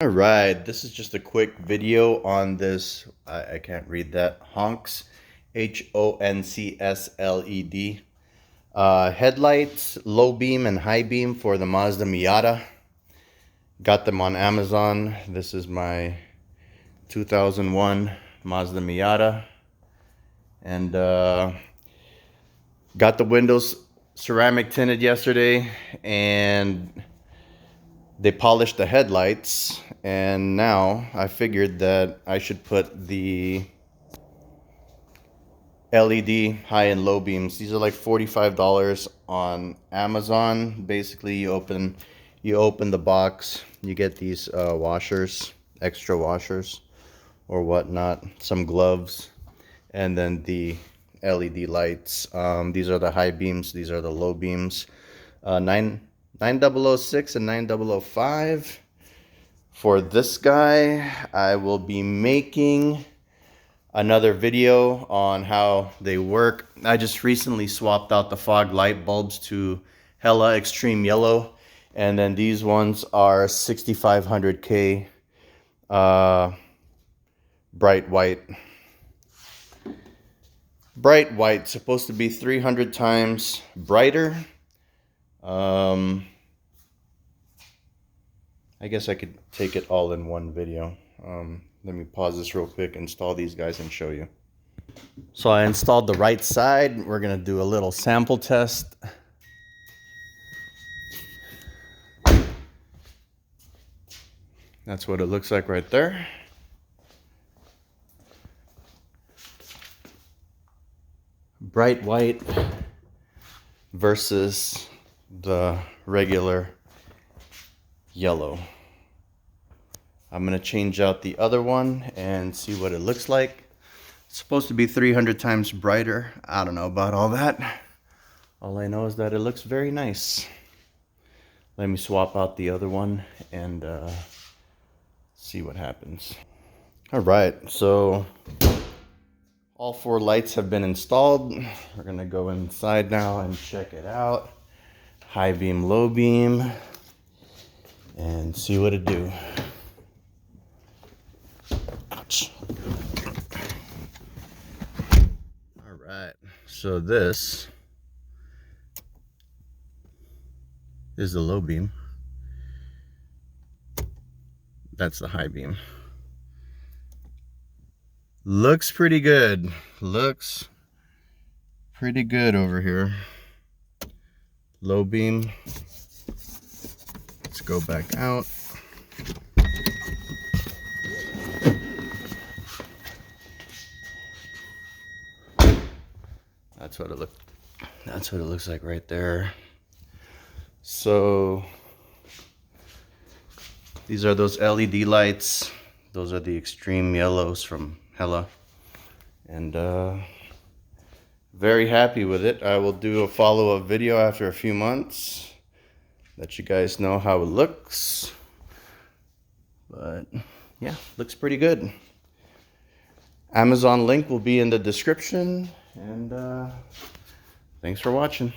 All right, this is just a quick video on this. I can't read that. Honks, HONCSLED. Headlights, low beam and high beam for the Mazda Miata. Got them on Amazon. This is my 2001 Mazda Miata. And got the windows ceramic tinted yesterday. And they polished the headlights, and now I figured that I should put the LED high and low beams. These are like $45 on Amazon. Basically, you open the box, you get these washers, extra washers or whatnot, some gloves, and then the LED lights. These are the high beams, these are the low beams. 9006 and 9005. For this guy, I will be making another video on how they work. I just recently swapped out the fog light bulbs to Hella Extreme Yellow, and then these ones are 6500K bright white. Bright white, supposed to be 300 times brighter. I guess I could take it all in one video. Let me pause this real quick, install these guys and show you. So I installed the right side. We're gonna do a little sample test. That's what it looks like right there. Bright white versus the regular yellow. I'm gonna change out the other one and see what it looks like. It's supposed to be 300 times brighter. I don't know about all that. All I know is that it looks very nice. Let me swap out the other one and see what happens. All right, so all 4 lights have been installed. We're gonna go inside now and check it out. High beam, low beam, and see what it do. Ouch. All right, so this is the low beam. That's the high beam. Looks pretty good. Looks pretty good over here. Low beam. Let's go back out. That's what it looks like right there. So these are those LED lights. Those are the extreme yellows from Hella. And very happy with it. I will do a follow-up video after a few months. Let you guys know how it looks. But yeah, looks pretty good. Amazon link will be in the description. And thanks for watching.